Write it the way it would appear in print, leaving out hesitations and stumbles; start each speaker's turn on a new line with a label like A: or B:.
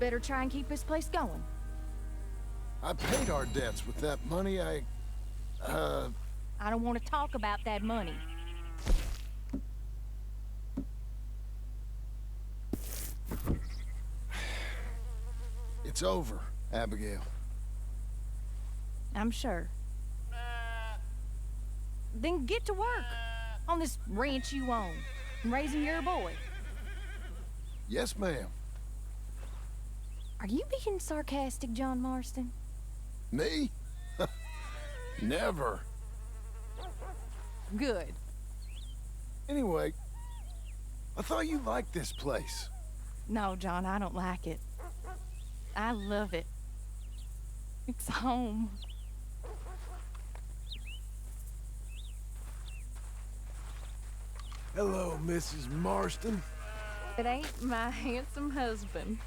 A: better try and keep this place going.
B: I paid our debts with that money
A: I don't want to talk about that money.
B: It's over, Abigail.
A: I'm sure. Then get to work on this ranch you own and raising your boy.
B: Yes, ma'am.
A: Are you being sarcastic, John Marston?
B: Me? Never.
A: Good.
B: Anyway, I thought you liked this place.
A: No, John, I don't like it. I love it. It's home.
B: Hello, Mrs. Marston.
A: It ain't my handsome husband.